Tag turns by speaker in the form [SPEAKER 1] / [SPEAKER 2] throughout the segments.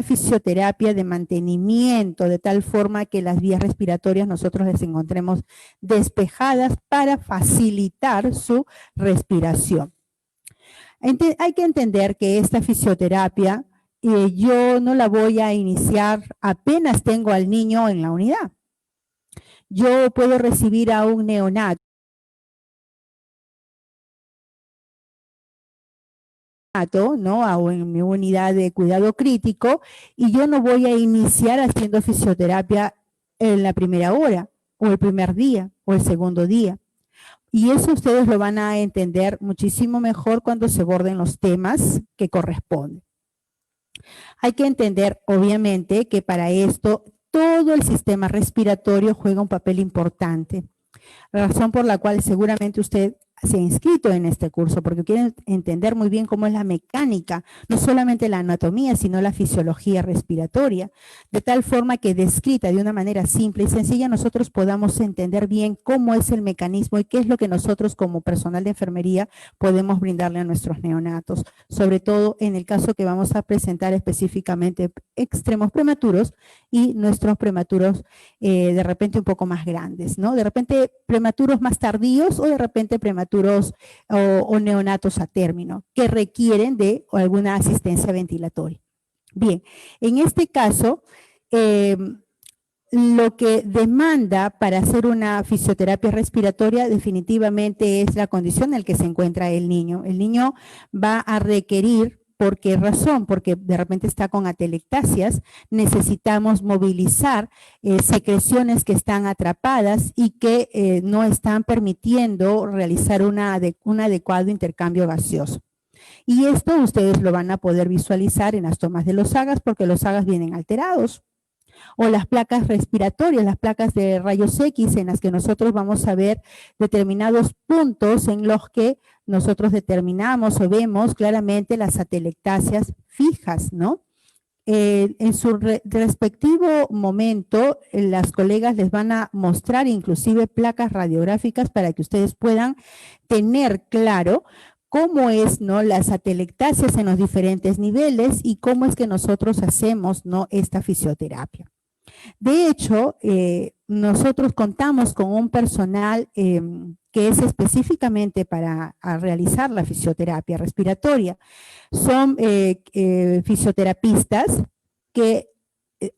[SPEAKER 1] fisioterapia de mantenimiento, de tal forma que las vías respiratorias nosotros las encontremos despejadas para facilitar su respiración. Hay que entender que esta fisioterapia yo no la voy a iniciar apenas tengo al niño en la unidad. Yo puedo recibir a un neonato, ¿no? O en mi unidad de cuidado crítico, y yo no voy a iniciar haciendo fisioterapia en la primera hora, o el primer día, o el segundo día. Y eso ustedes lo van a entender muchísimo mejor cuando se aborden los temas que corresponden. Hay que entender, obviamente, que para esto todo el sistema respiratorio juega un papel importante. La razón por la cual seguramente usted se ha inscrito en este curso, porque quiere entender muy bien cómo es la mecánica, no solamente la anatomía, sino la fisiología respiratoria, de tal forma que descrita de una manera simple y sencilla nosotros podamos entender bien cómo es el mecanismo y qué es lo que nosotros como personal de enfermería podemos brindarle a nuestros neonatos, sobre todo en el caso que vamos a presentar específicamente extremos prematuros y nuestros prematuros de repente un poco más grandes, ¿no? De repente prematuros más tardíos o de repente prematuros o neonatos a término que requieren de alguna asistencia ventilatoria. Bien, en este caso, lo que demanda para hacer una fisioterapia respiratoria definitivamente es la condición en la que se encuentra el niño. El niño va a requerir, ¿por qué razón? Porque de repente está con atelectasias, necesitamos movilizar secreciones que están atrapadas y que no están permitiendo realizar un adecuado intercambio gaseoso. Y esto ustedes lo van a poder visualizar en las tomas de los AGAS porque los AGAS vienen alterados. O las placas respiratorias, las placas de rayos X en las que nosotros vamos a ver determinados puntos en los que nosotros determinamos o vemos claramente las atelectasias fijas, ¿no? En su respectivo momento, las colegas les van a mostrar inclusive placas radiográficas para que ustedes puedan tener claro cómo es, ¿no?, las atelectasias en los diferentes niveles y cómo es que nosotros hacemos, ¿no?, esta fisioterapia. De hecho, nosotros contamos con un personal que es específicamente para realizar la fisioterapia respiratoria. Son fisioterapistas que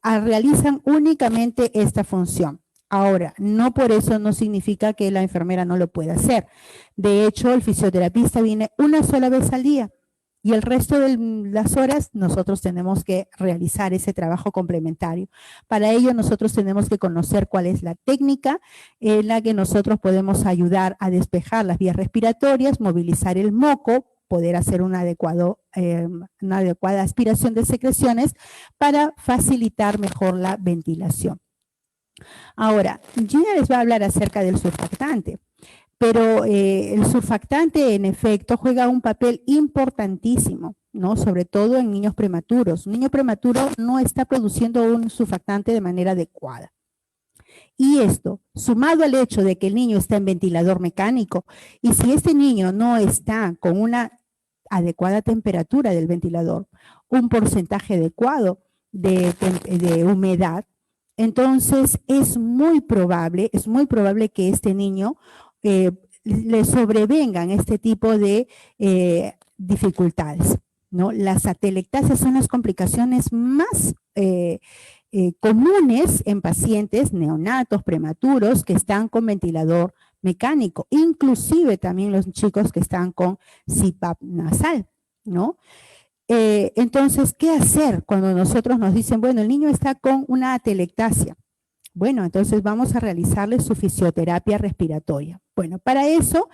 [SPEAKER 1] realizan únicamente esta función. Ahora, no por eso no significa que la enfermera no lo pueda hacer. De hecho, el fisioterapista viene una sola vez al día y el resto de las horas nosotros tenemos que realizar ese trabajo complementario. Para ello nosotros tenemos que conocer cuál es la técnica en la que nosotros podemos ayudar a despejar las vías respiratorias, movilizar el moco, poder hacer una adecuada aspiración de secreciones para facilitar mejor la ventilación. Ahora, Gina les va a hablar acerca del surfactante, pero el surfactante en efecto juega un papel importantísimo, ¿no? Sobre todo en niños prematuros. Un niño prematuro no está produciendo un surfactante de manera adecuada. Y esto, sumado al hecho de que el niño está en ventilador mecánico, y si este niño no está con una adecuada temperatura del ventilador, un porcentaje adecuado de humedad, entonces es muy probable que este niño le sobrevengan este tipo de dificultades, ¿no? Las atelectasias son las complicaciones más comunes en pacientes neonatos, prematuros, que están con ventilador mecánico, inclusive también los chicos que están con CPAP nasal, ¿no? Entonces, ¿qué hacer cuando nosotros nos dicen, bueno, el niño está con una atelectasia? Bueno, entonces vamos a realizarle su fisioterapia respiratoria. Bueno, para eso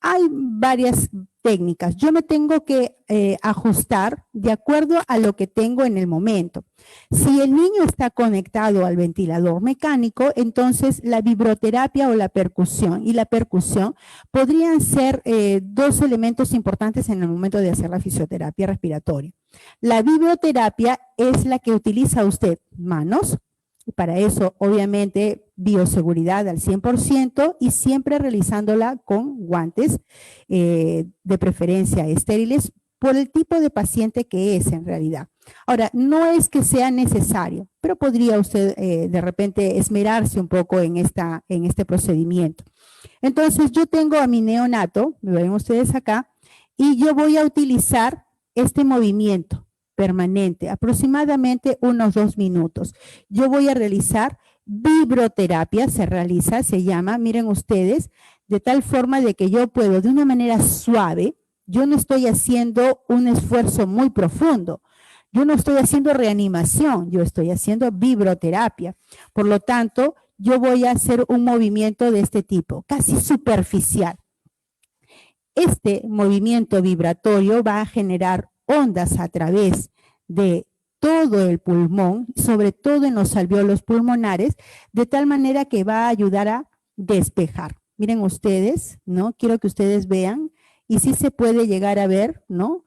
[SPEAKER 1] hay varias técnicas. Yo me tengo que ajustar de acuerdo a lo que tengo en el momento. Si el niño está conectado al ventilador mecánico, entonces la vibroterapia o la percusión. Y la percusión podrían ser dos elementos importantes en el momento de hacer la fisioterapia respiratoria. La vibroterapia es la que utiliza usted manos. Para eso, obviamente, bioseguridad al 100% y siempre realizándola con guantes, de preferencia estériles, por el tipo de paciente que es en realidad. Ahora, no es que sea necesario, pero podría usted de repente esmerarse un poco en este procedimiento. Entonces, yo tengo a mi neonato, me ven ustedes acá, y yo voy a utilizar este movimiento permanente, aproximadamente unos 2 minutos. Yo voy a realizar vibroterapia, se llama, miren ustedes, de tal forma de que yo puedo de una manera suave, yo no estoy haciendo un esfuerzo muy profundo, yo no estoy haciendo reanimación, yo estoy haciendo vibroterapia. Por lo tanto, yo voy a hacer un movimiento de este tipo, casi superficial. Este movimiento vibratorio va a generar ondas a través de todo el pulmón, sobre todo en los alvéolos pulmonares, de tal manera que va a ayudar a despejar. Miren ustedes, ¿no? Quiero que ustedes vean, y sí se puede llegar a ver, ¿no?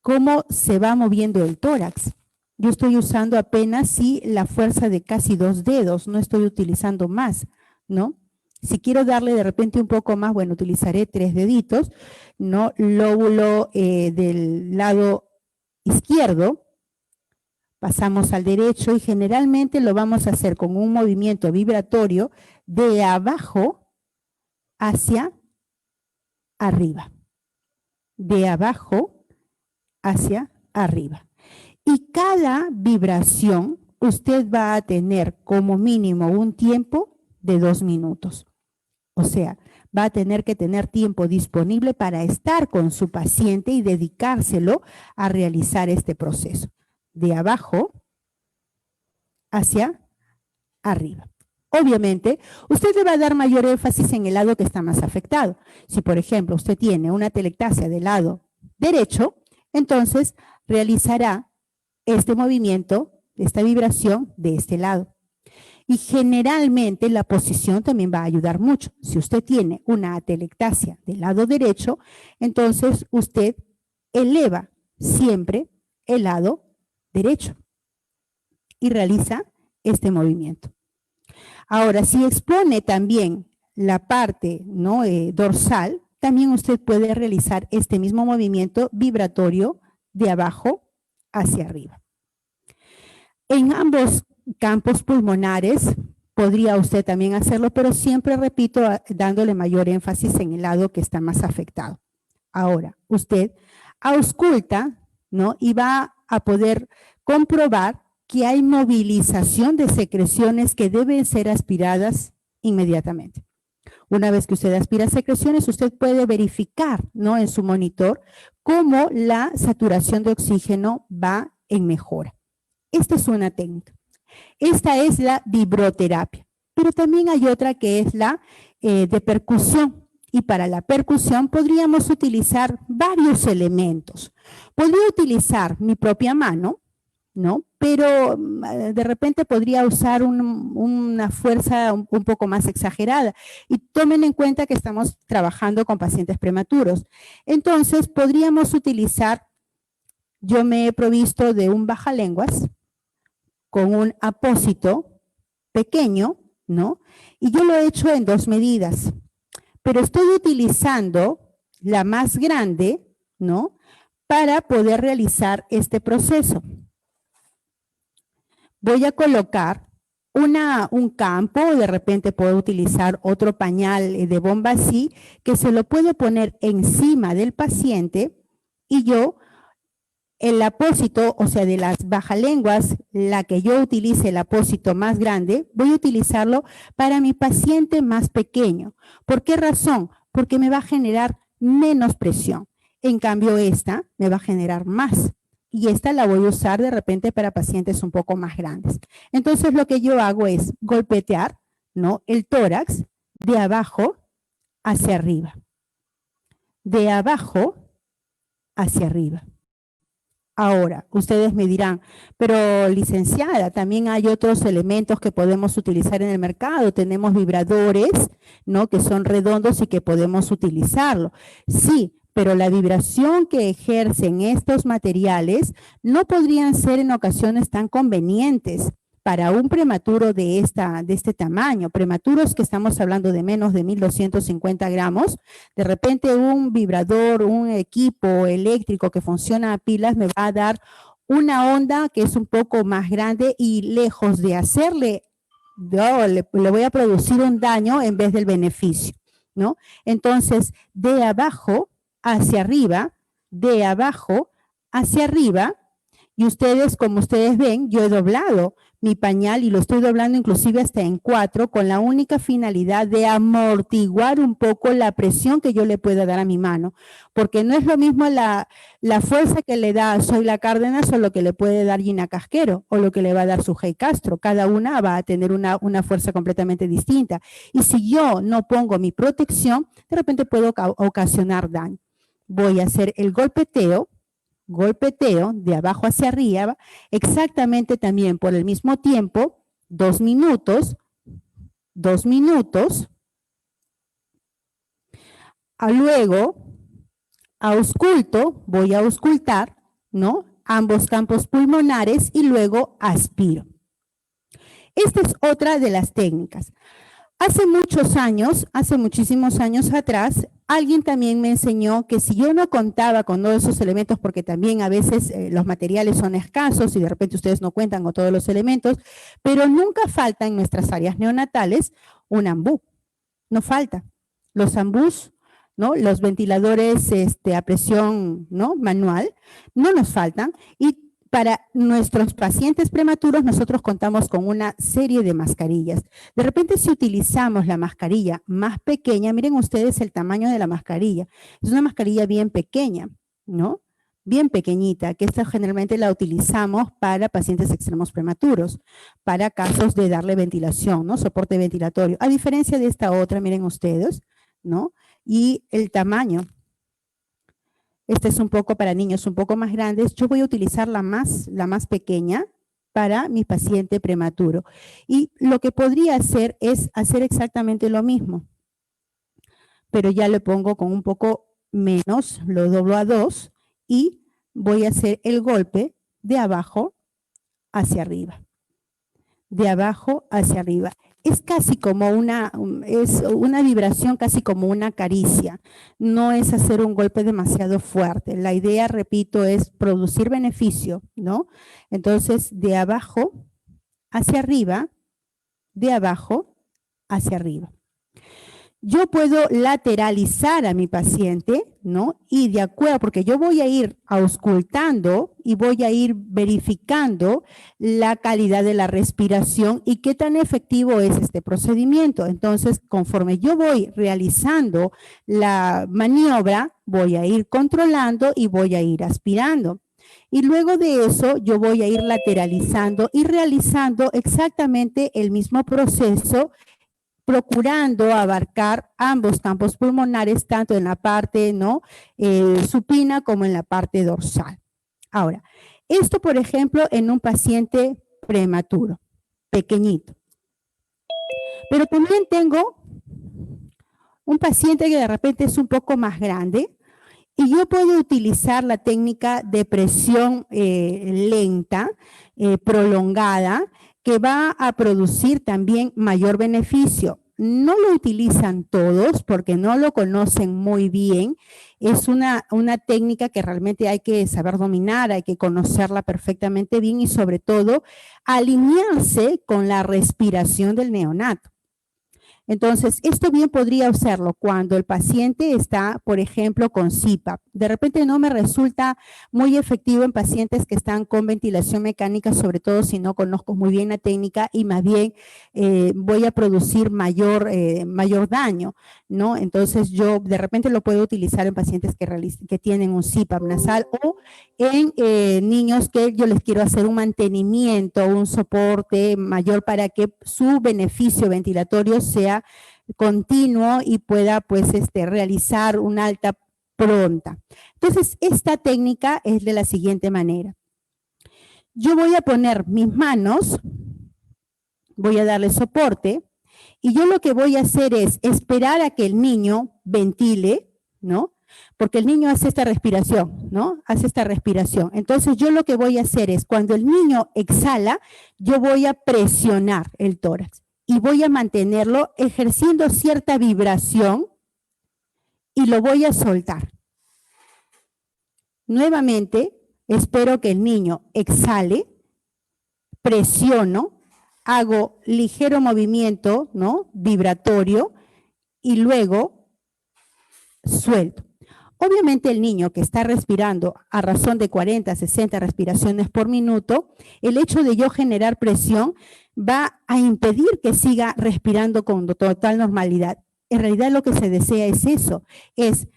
[SPEAKER 1] Cómo se va moviendo el tórax. Yo estoy usando apenas sí la fuerza de casi 2 dedos, no estoy utilizando más, ¿no? Si quiero darle de repente un poco más, bueno, utilizaré 3 deditos, ¿no? Lóbulo del lado izquierdo, pasamos al derecho y generalmente lo vamos a hacer con un movimiento vibratorio de abajo hacia arriba. De abajo hacia arriba. Y cada vibración usted va a tener como mínimo un tiempo de 2 minutos. O sea, va a tener que tener tiempo disponible para estar con su paciente y dedicárselo a realizar este proceso. De abajo hacia arriba. Obviamente, usted le va a dar mayor énfasis en el lado que está más afectado. Si, por ejemplo, usted tiene una atelectasia del lado derecho, entonces realizará este movimiento, esta vibración de este lado. Y generalmente la posición también va a ayudar mucho. Si usted tiene una atelectasia del lado derecho, entonces usted eleva siempre el lado derecho y realiza este movimiento. Ahora, si expone también la parte, ¿no? Dorsal, también usted puede realizar este mismo movimiento vibratorio de abajo hacia arriba. En ambos campos pulmonares podría usted también hacerlo, pero siempre, repito, dándole mayor énfasis en el lado que está más afectado. Ahora, usted ausculta, ¿no? Y va a poder comprobar que hay movilización de secreciones que deben ser aspiradas inmediatamente. Una vez que usted aspira secreciones, usted puede verificar, ¿no? En su monitor cómo la saturación de oxígeno va en mejora. Esta es una técnica. Esta es la vibroterapia, pero también hay otra que es la de percusión. Y para la percusión podríamos utilizar varios elementos. Podría utilizar mi propia mano, ¿no? Pero de repente podría usar una fuerza un poco más exagerada. Y tomen en cuenta que estamos trabajando con pacientes prematuros. Entonces, podríamos utilizar, yo me he provisto de un bajalenguas con un apósito pequeño, ¿no? Y yo lo he hecho en 2 medidas. Pero estoy utilizando la más grande, ¿no? Para poder realizar este proceso. Voy a colocar un campo, de repente puedo utilizar otro pañal de bomba así, que se lo puedo poner encima del paciente y yo, el apósito, o sea, de las bajalenguas, la que yo utilice el apósito más grande, voy a utilizarlo para mi paciente más pequeño. ¿Por qué razón? Porque me va a generar menos presión. En cambio, esta me va a generar más. Y esta la voy a usar de repente para pacientes un poco más grandes. Entonces, lo que yo hago es golpetear, ¿no? El tórax de abajo hacia arriba. De abajo hacia arriba. Ahora, ustedes me dirán, pero licenciada, también hay otros elementos que podemos utilizar en el mercado. Tenemos vibradores, ¿no? Que son redondos y que podemos utilizarlo. Sí, pero la vibración que ejercen estos materiales no podrían ser en ocasiones tan convenientes para un prematuro de este tamaño. Prematuros que estamos hablando de menos de 1.250 gramos, de repente un vibrador, un equipo eléctrico que funciona a pilas me va a dar una onda que es un poco más grande y lejos de hacerle, le voy a producir un daño en vez del beneficio, ¿no? Entonces, de abajo hacia arriba, de abajo hacia arriba, y ustedes, como ustedes ven, yo he doblado mi pañal y lo estoy doblando inclusive hasta en 4 con la única finalidad de amortiguar un poco la presión que yo le pueda dar a mi mano, porque no es lo mismo la fuerza que le da Zoila Cárdenas o lo que le puede dar Gina Casquero o lo que le va a dar Sujei Castro. Cada una va a tener una fuerza completamente distinta. Y si yo no pongo mi protección, de repente puedo ocasionar daño. Voy a hacer el golpeteo de abajo hacia arriba, exactamente también por el mismo tiempo, 2 minutos, 2 minutos. Luego, ausculto, voy a auscultar, ¿no? Ambos campos pulmonares y luego aspiro. Esta es otra de las técnicas. Hace muchos años, hace muchísimos años atrás, alguien también me enseñó que si yo no contaba con todos esos elementos, porque también a veces los materiales son escasos y de repente ustedes no cuentan con todos los elementos, pero nunca falta en nuestras áreas neonatales un ambú. No falta. Los ambús, ¿no? Los ventiladores a presión, ¿no? Manual, no nos faltan. Y para nuestros pacientes prematuros, nosotros contamos con una serie de mascarillas. De repente, si utilizamos la mascarilla más pequeña, miren ustedes el tamaño de la mascarilla. Es una mascarilla bien pequeña, ¿no? Bien pequeñita, que esta generalmente la utilizamos para pacientes extremos prematuros, para casos de darle ventilación, ¿no? Soporte ventilatorio. A diferencia de esta otra, miren ustedes, ¿no? Y el tamaño. Este es un poco para niños un poco más grandes. Yo voy a utilizar la más pequeña para mi paciente prematuro. Y lo que podría hacer es hacer exactamente lo mismo. Pero ya le pongo con un poco menos, lo doblo a 2 y voy a hacer el golpe de abajo hacia arriba. De abajo hacia arriba. Es casi como una vibración, casi como una caricia. No es hacer un golpe demasiado fuerte. La idea, repito, es producir beneficio, ¿no? Entonces, de abajo hacia arriba, de abajo hacia arriba. Yo puedo lateralizar a mi paciente, ¿no? Y de acuerdo, porque yo voy a ir auscultando y voy a ir verificando la calidad de la respiración y qué tan efectivo es este procedimiento. Entonces, conforme yo voy realizando la maniobra, voy a ir controlando y voy a ir aspirando. Y luego de eso, yo voy a ir lateralizando y realizando exactamente el mismo proceso, procurando abarcar ambos campos pulmonares, tanto en la parte supina como en la parte dorsal. Ahora, esto, por ejemplo, en un paciente prematuro, pequeñito. Pero también tengo un paciente que de repente es un poco más grande y yo puedo utilizar la técnica de presión lenta, prolongada, que va a producir también mayor beneficio. No lo utilizan todos porque no lo conocen muy bien. Es una técnica que realmente hay que saber dominar, hay que conocerla perfectamente bien y sobre todo alinearse con la respiración del neonato. Entonces, esto bien podría hacerlo cuando el paciente está, por ejemplo, con CPAP. De repente no me resulta muy efectivo en pacientes que están con ventilación mecánica, sobre todo si no conozco muy bien la técnica y más bien voy a producir mayor daño, ¿no? Entonces, yo de repente lo puedo utilizar en pacientes que tienen un CPAP nasal o en niños que yo les quiero hacer un mantenimiento, un soporte mayor para que su beneficio ventilatorio sea continuo y pueda pues realizar una alta pronta. Entonces, esta técnica es de la siguiente manera. Yo voy a poner mis manos, voy a darle soporte y yo lo que voy a hacer es esperar a que el niño ventile, ¿no? Porque el niño hace esta respiración, ¿no? Hace esta respiración. Entonces, yo lo que voy a hacer es, cuando el niño exhala, yo voy a presionar el tórax y voy a mantenerlo ejerciendo cierta vibración y lo voy a soltar. Nuevamente, espero que el niño exhale, presiono, hago ligero movimiento, ¿no? Vibratorio y luego suelto. Obviamente el niño que está respirando a razón de 40, 60 respiraciones por minuto, el hecho de yo generar presión va a impedir que siga respirando con total normalidad. En realidad lo que se desea es eso, es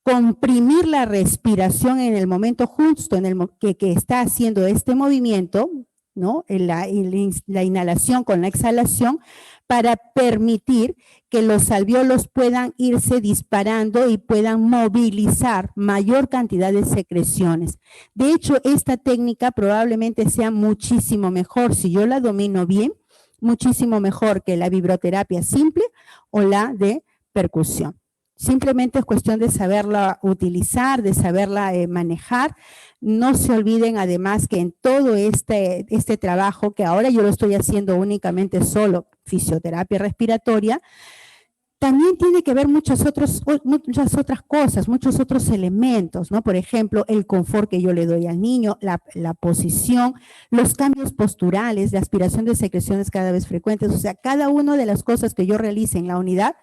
[SPEAKER 1] comprimir la respiración en el momento justo en el que está haciendo este movimiento, ¿no? La inhalación con la exhalación, para permitir que los alvéolos puedan irse disparando y puedan movilizar mayor cantidad de secreciones. De hecho, esta técnica probablemente sea muchísimo mejor, si yo la domino bien, muchísimo mejor que la vibroterapia simple o la de percusión. Simplemente es cuestión de saberla utilizar, de saberla manejar. No se olviden además que en todo este trabajo, que ahora yo lo estoy haciendo únicamente solo, fisioterapia respiratoria, también tiene que ver muchas otras cosas, muchos otros elementos, ¿no? Por ejemplo, el confort que yo le doy al niño, la posición, los cambios posturales, la aspiración de secreciones cada vez frecuentes. O sea, cada una de las cosas que yo realice en la unidad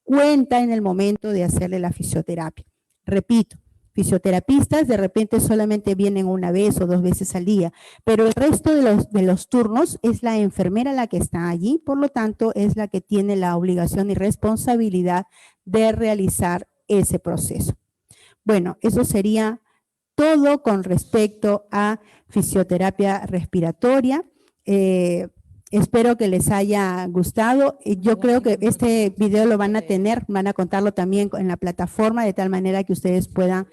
[SPEAKER 1] cuenta en el momento de hacerle la fisioterapia. Repito, fisioterapistas de repente solamente vienen una vez o 2 veces al día, pero el resto de los turnos es la enfermera la que está allí, por lo tanto es la que tiene la obligación y responsabilidad de realizar ese proceso. Bueno, eso sería todo con respecto a fisioterapia respiratoria. Espero que les haya gustado. Yo creo que este video lo van a tener, van a contarlo también en la plataforma, de tal manera que ustedes puedan